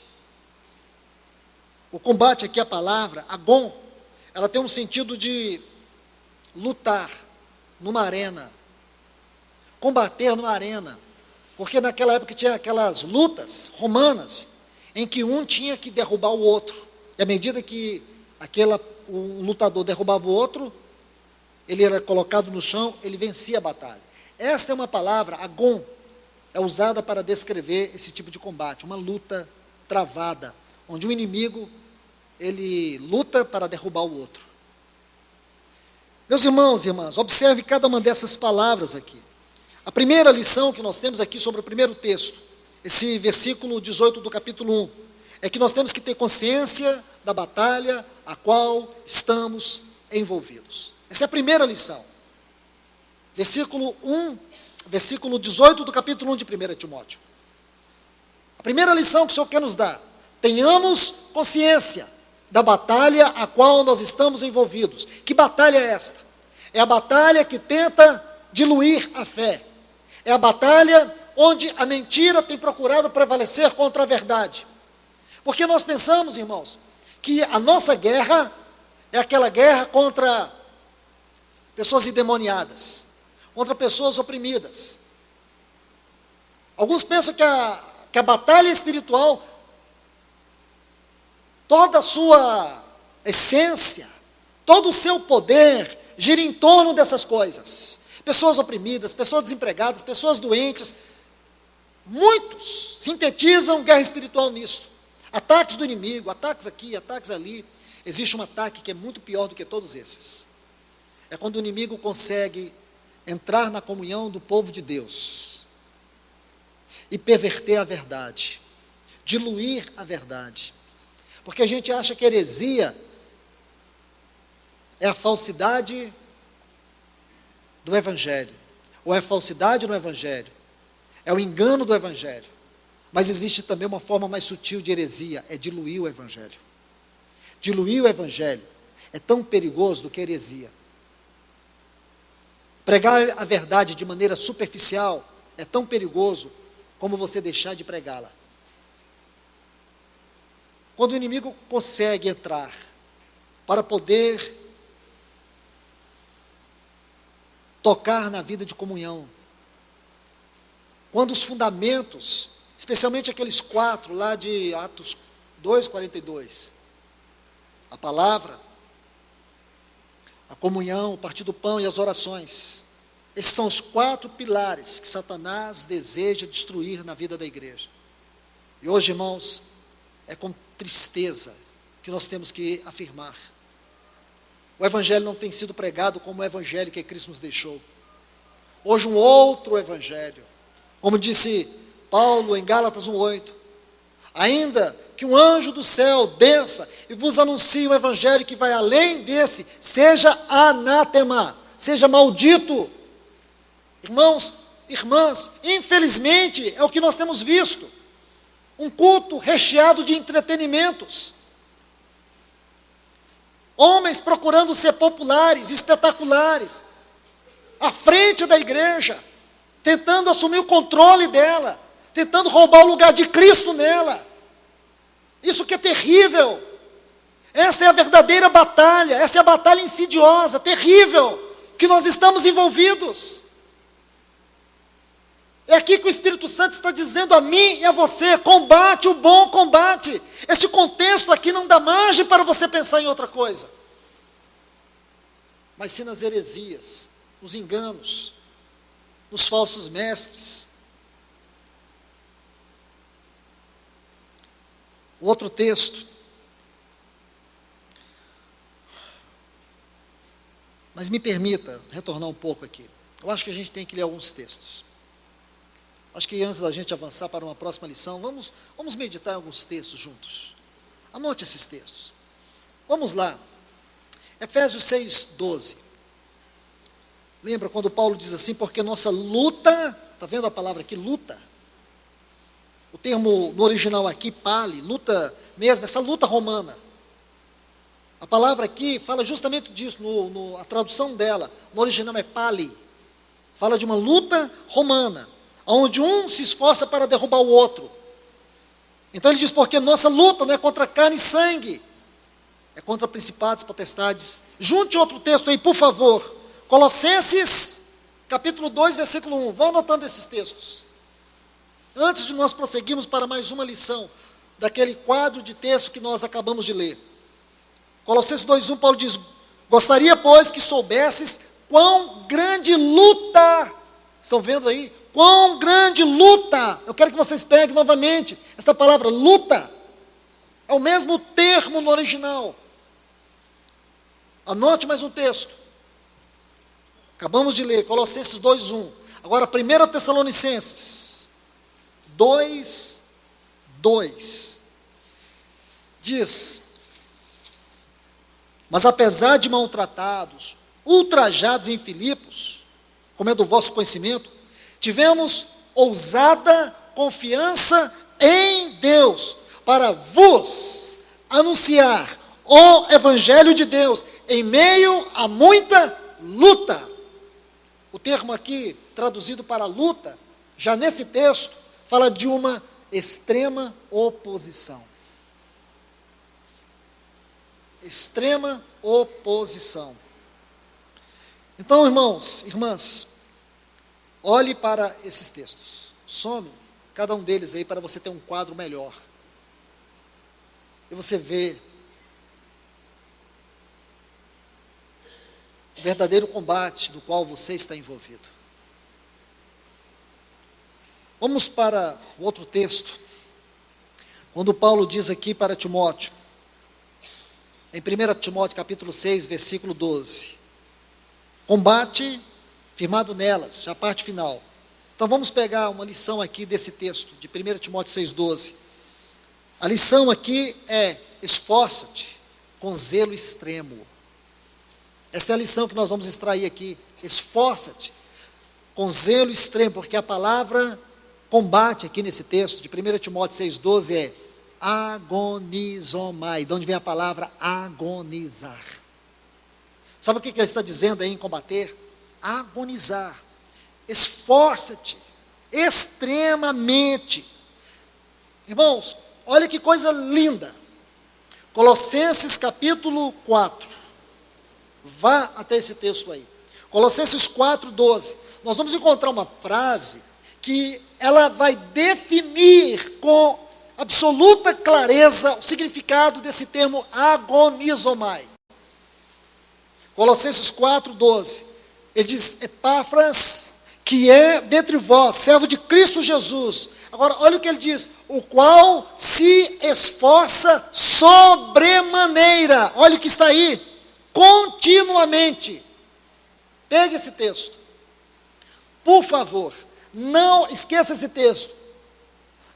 A: O combate aqui, a palavra, agon, ela tem um sentido de lutar numa arena, combater numa arena, porque naquela época tinha aquelas lutas romanas, em que um tinha que derrubar o outro, e à medida que um lutador derrubava o outro, ele era colocado no chão, ele vencia a batalha. Esta é uma palavra, agon, é usada para descrever esse tipo de combate, uma luta travada, onde o inimigo ele luta para derrubar o outro. Meus irmãos e irmãs, observe cada uma dessas palavras aqui. A primeira lição que nós temos aqui sobre o primeiro texto, esse versículo 18 do capítulo 1, é que nós temos que ter consciência da batalha a qual estamos envolvidos. Essa é a primeira lição. Versículo 18 do capítulo 1 de 1 Timóteo. A primeira lição que o Senhor quer nos dar, tenhamos consciência da batalha a qual nós estamos envolvidos. Que batalha é esta? É a batalha que tenta diluir a fé. É a batalha onde a mentira tem procurado prevalecer contra a verdade. Porque nós pensamos, irmãos, que a nossa guerra é aquela guerra contra pessoas endemoniadas, contra pessoas oprimidas. Alguns pensam que a batalha espiritual, toda a sua essência, todo o seu poder gira em torno dessas coisas. Pessoas oprimidas, pessoas desempregadas, pessoas doentes. Muitos sintetizam guerra espiritual nisto. Ataques do inimigo, ataques aqui, ataques ali. Existe um ataque que é muito pior do que todos esses. É quando o inimigo consegue entrar na comunhão do povo de Deus e perverter a verdade, diluir a verdade. Porque a gente acha que heresia é a falsidade do Evangelho, ou é a falsidade no Evangelho, é o engano do Evangelho. Mas existe também uma forma mais sutil de heresia, é diluir o Evangelho. Diluir o Evangelho é tão perigoso do que heresia. Pregar a verdade de maneira superficial é tão perigoso como você deixar de pregá-la. Quando o inimigo consegue entrar para poder tocar na vida de comunhão, quando os fundamentos especialmente aqueles 4 lá de Atos 2:42. A palavra, a comunhão, o partir do pão e as orações. Esses são os 4 pilares que Satanás deseja destruir na vida da igreja. E hoje, irmãos, é com tristeza que nós temos que afirmar: o evangelho não tem sido pregado como o evangelho que Cristo nos deixou. Hoje um outro evangelho, como disse Paulo em Gálatas 1:8, ainda que um anjo do céu desça e vos anuncie um evangelho que vai além desse, seja anátema, seja maldito. Irmãos, irmãs, infelizmente é o que nós temos visto, um culto recheado de entretenimentos, homens procurando ser populares, espetaculares, à frente da igreja, tentando assumir o controle dela, tentando roubar o lugar de Cristo nela. Isso que é terrível. Essa é a verdadeira batalha, essa é a batalha insidiosa, terrível, que nós estamos envolvidos. É aqui que o Espírito Santo está dizendo a mim e a você: combate o bom combate. Esse contexto aqui não dá margem para você pensar em outra coisa, mas sim nas heresias, nos enganos, nos falsos mestres. O outro texto, mas me permita retornar um pouco aqui. Eu acho que a gente tem que ler alguns textos. Acho que antes da gente avançar para uma próxima lição, vamos meditar em alguns textos juntos. Anote esses textos. Vamos lá. Efésios 6:12. Lembra quando Paulo diz assim: porque nossa luta, está vendo a palavra aqui, luta? O termo no original aqui, pali, luta mesmo, essa luta romana. A palavra aqui fala justamente disso, a tradução dela, no original é pali. Fala de uma luta romana, onde um se esforça para derrubar o outro. Então ele diz: porque nossa luta não é contra carne e sangue, é contra principados, potestades. Junte outro texto aí, por favor. Colossenses, capítulo 2, versículo 1. Vão anotando esses textos. Antes de nós prosseguirmos para mais uma lição, daquele quadro de texto que nós acabamos de ler. Colossenses 2:1, Paulo diz: gostaria, pois, que soubesses quão grande luta, estão vendo aí? Quão grande luta, eu quero que vocês peguem novamente, esta palavra luta, é o mesmo termo no original. Anote mais um texto, acabamos de ler, Colossenses 2:1, agora 1 Tessalonicenses 2:2, diz: mas apesar de maltratados, ultrajados em Filipos, como é do vosso conhecimento, tivemos ousada confiança em Deus, para vos anunciar o Evangelho de Deus, em meio a muita luta. O termo aqui, traduzido para luta, já nesse texto, fala de uma extrema oposição. Extrema oposição. Então, irmãos, irmãs, olhe para esses textos. Some cada um deles aí para você ter um quadro melhor. E você vê o verdadeiro combate do qual você está envolvido. Vamos para o outro texto, quando Paulo diz aqui para Timóteo, em 1 Timóteo capítulo 6, versículo 12, combate firmado nelas, já a parte final. Então vamos pegar uma lição aqui desse texto, de 1 Timóteo 6,12. A lição aqui é: esforça-te com zelo extremo. Essa é a lição que nós vamos extrair aqui. Esforça-te com zelo extremo, porque a palavra combate aqui nesse texto de 1 Timóteo 6,12 é agonizomai, de onde vem a palavra agonizar. Sabe o que ele está dizendo aí em combater? Agonizar. Esforça-te extremamente. Irmãos, olha que coisa linda. Colossenses capítulo 4. Vá até esse texto aí. Colossenses 4:12. Nós vamos encontrar uma frase que ela vai definir com absoluta clareza o significado desse termo agonizomai. Colossenses 4:12, ele diz: Epáfras, que é dentre vós, servo de Cristo Jesus. Agora, olha o que ele diz: o qual se esforça sobremaneira. Olha o que está aí: continuamente. Pegue esse texto. Por favor, não esqueça esse texto.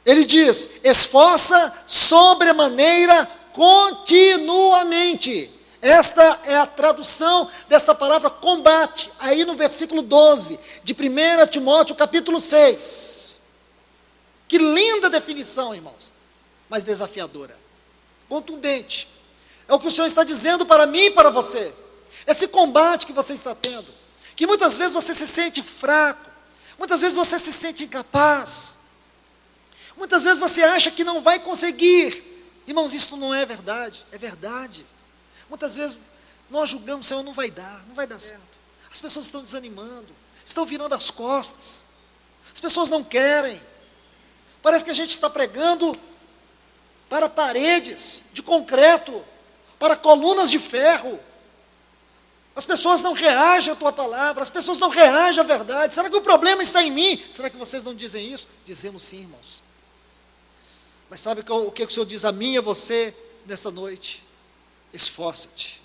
A: Ele diz: esforça sobremaneira continuamente. Esta é a tradução desta palavra combate, aí no versículo 12, de 1 Timóteo capítulo 6. Que linda definição, irmãos, mas desafiadora, contundente. É o que o Senhor está dizendo para mim e para você. Esse combate que você está tendo, que muitas vezes você se sente fraco, muitas vezes você se sente incapaz, muitas vezes você acha que não vai conseguir. Irmãos, isso não é verdade, é verdade. Muitas vezes nós julgamos: Senhor, não vai dar certo. As pessoas estão desanimando, estão virando as costas, as pessoas não querem. Parece que a gente está pregando para paredes de concreto, para colunas de ferro. As pessoas não reagem à tua palavra, as pessoas não reagem à verdade. Será que o problema está em mim? Será que vocês não dizem isso? Dizemos sim, irmãos. Mas sabe o que o Senhor diz a mim e a você nesta noite? Esforça-te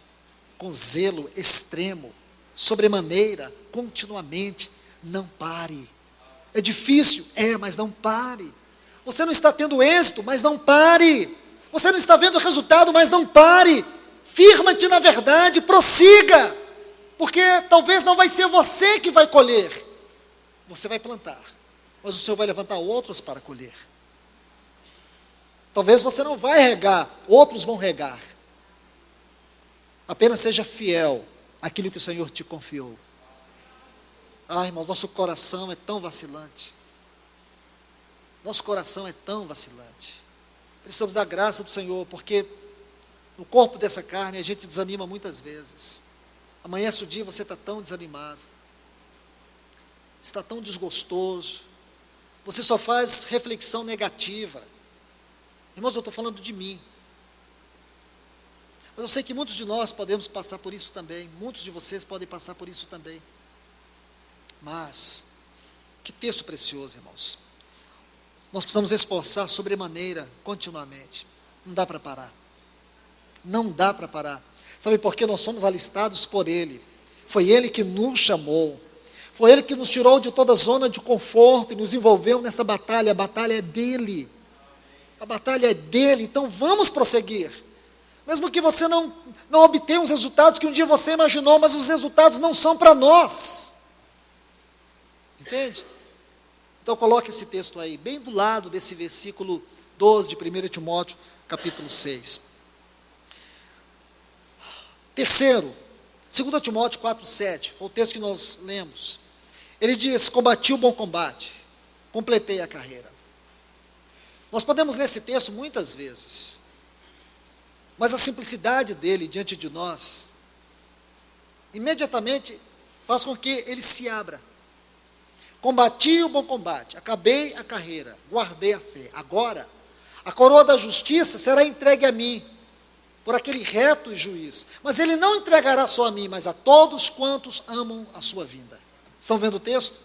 A: com zelo extremo, sobremaneira, continuamente, não pare. É difícil? Mas não pare. Você não está tendo êxito, mas não pare. Você não está vendo o resultado, mas não pare. Firma-te na verdade, prossiga, porque talvez não vai ser você que vai colher. Você vai plantar, mas o Senhor vai levantar outros para colher. Talvez você não vai regar, outros vão regar. Apenas seja fiel àquilo que o Senhor te confiou. Irmãos, nosso coração é tão vacilante. Nosso coração é tão vacilante. Precisamos da graça do Senhor, porque no corpo dessa carne a gente desanima muitas vezes. Amanhece o dia, você está tão desanimado, está tão desgostoso, você só faz reflexão negativa. Irmãos, eu estou falando de mim. Mas eu sei que muitos de nós podemos passar por isso também. Muitos de vocês podem passar por isso também. Mas, que texto precioso, irmãos. Nós precisamos esforçar sobremaneira, continuamente. Não dá para parar. Não dá para parar. Sabe por quê? Nós somos alistados por Ele. Foi Ele que nos chamou. Foi Ele que nos tirou de toda a zona de conforto e nos envolveu nessa batalha. A batalha é dEle. A batalha é dEle. Então vamos prosseguir. Mesmo que você não obtenha os resultados que um dia você imaginou, mas os resultados não são para nós. Entende? Então coloque esse texto aí, bem do lado desse versículo 12 de 1 Timóteo, capítulo 6. Terceiro, 2 Timóteo 4,7, foi o texto que nós lemos. Ele diz: combati o bom combate, completei a carreira. Nós podemos ler esse texto muitas vezes, mas a simplicidade dele diante de nós, imediatamente faz com que ele se abra. Combati o bom combate, acabei a carreira, guardei a fé. Agora, a coroa da justiça será entregue a mim, por aquele reto juiz. Mas ele não entregará só a mim, mas a todos quantos amam a sua vinda. Estão vendo o texto?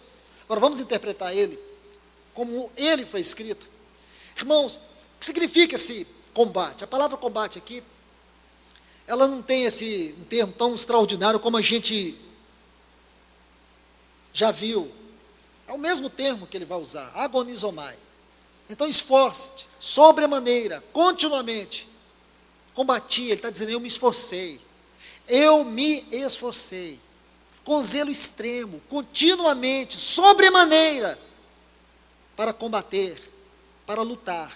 A: Agora vamos interpretar ele, como ele foi escrito. Irmãos, o que significa esse combate? A palavra combate aqui, ela não tem um termo tão extraordinário como a gente já viu. É o mesmo termo que ele vai usar, agonizomai. Então esforce-te, sobremaneira, continuamente. Combati, ele está dizendo: eu me esforcei. Eu me esforcei, com zelo extremo, continuamente, sobremaneira, para combater, para lutar.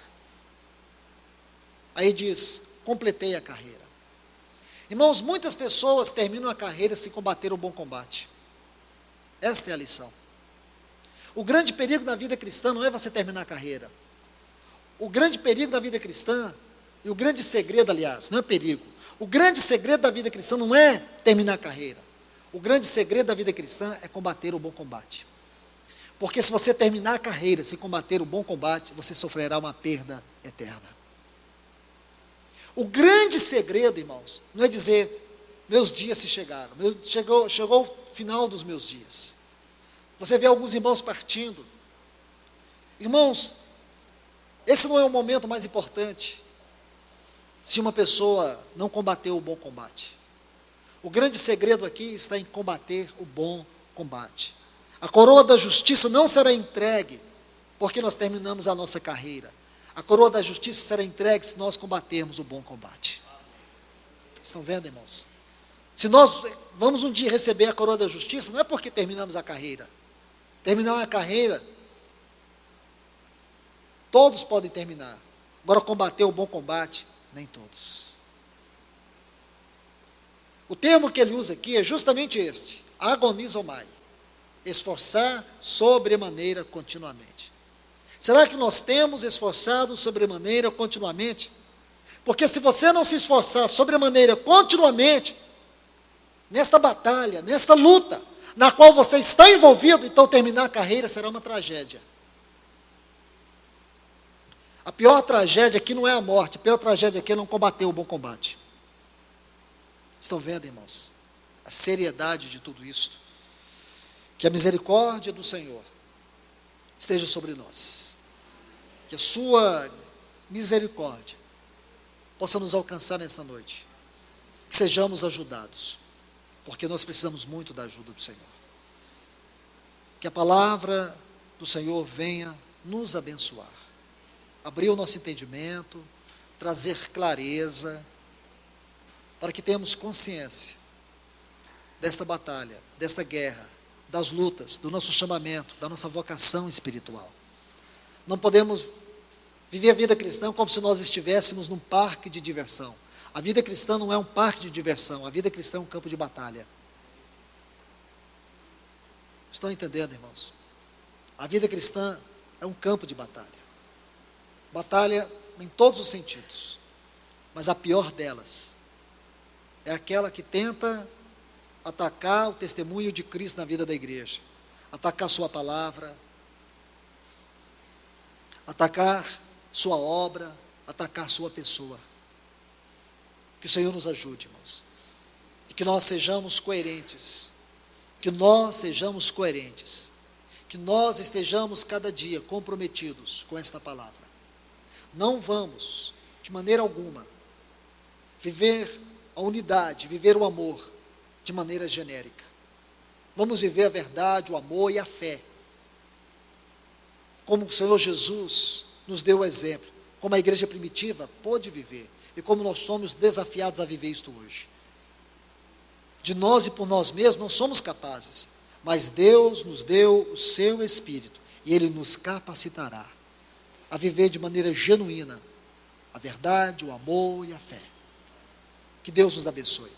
A: Aí diz: completei a carreira. Irmãos, muitas pessoas terminam a carreira sem combater o bom combate. Esta é a lição. O grande perigo na vida cristã não é você terminar a carreira. O grande perigo da vida cristã, e o grande segredo, aliás, não é perigo. O grande segredo da vida cristã não é terminar a carreira. O grande segredo da vida cristã é combater o bom combate. Porque se você terminar a carreira sem combater o bom combate, você sofrerá uma perda eterna. O grande segredo, irmãos, não é dizer, meus dias se chegaram, chegou o final dos meus dias. Você vê alguns irmãos partindo. Irmãos, esse não é o momento mais importante, se uma pessoa não combateu o bom combate. O grande segredo aqui está em combater o bom combate. A coroa da justiça não será entregue porque nós terminamos a nossa carreira. A coroa da justiça será entregue se nós combatermos o bom combate. Estão vendo, irmãos? Se nós vamos um dia receber a coroa da justiça, não é porque terminamos a carreira. Terminar a carreira, todos podem terminar. Agora, combater o bom combate, nem todos. O termo que ele usa aqui é justamente este: agonizomai, esforçar sobremaneira continuamente. Será que nós temos esforçado sobremaneira continuamente? Porque se você não se esforçar sobremaneira continuamente, nesta batalha, nesta luta, na qual você está envolvido, então terminar a carreira será uma tragédia. A pior tragédia aqui não é a morte, a pior tragédia aqui é não combater o bom combate. Estão vendo, irmãos, a seriedade de tudo isto? Que a misericórdia do Senhor esteja sobre nós, que a sua misericórdia possa nos alcançar nesta noite, que sejamos ajudados, porque nós precisamos muito da ajuda do Senhor. Que a palavra do Senhor venha nos abençoar, abrir o nosso entendimento, trazer clareza, para que tenhamos consciência desta batalha, desta guerra, das lutas, do nosso chamamento, da nossa vocação espiritual. Não podemos viver a vida cristã como se nós estivéssemos num parque de diversão. A vida cristã não é um parque de diversão, a vida cristã é um campo de batalha. Estão entendendo, irmãos? A vida cristã é um campo de batalha. Batalha em todos os sentidos, mas a pior delas é aquela que tenta atacar o testemunho de Cristo na vida da igreja, atacar sua palavra, atacar sua obra, atacar sua pessoa. Que o Senhor nos ajude, irmãos, e que nós sejamos coerentes, que nós estejamos cada dia comprometidos com esta palavra. Não vamos, de maneira alguma, viver a unidade, viver o amor de maneira genérica. Vamos viver a verdade, o amor e a fé, como o Senhor Jesus nos deu o exemplo, como a igreja primitiva pôde viver, e como nós somos desafiados a viver isto hoje. De nós e por nós mesmos não somos capazes, mas Deus nos deu o seu Espírito, e Ele nos capacitará a viver de maneira genuína a verdade, o amor e a fé. Que Deus nos abençoe.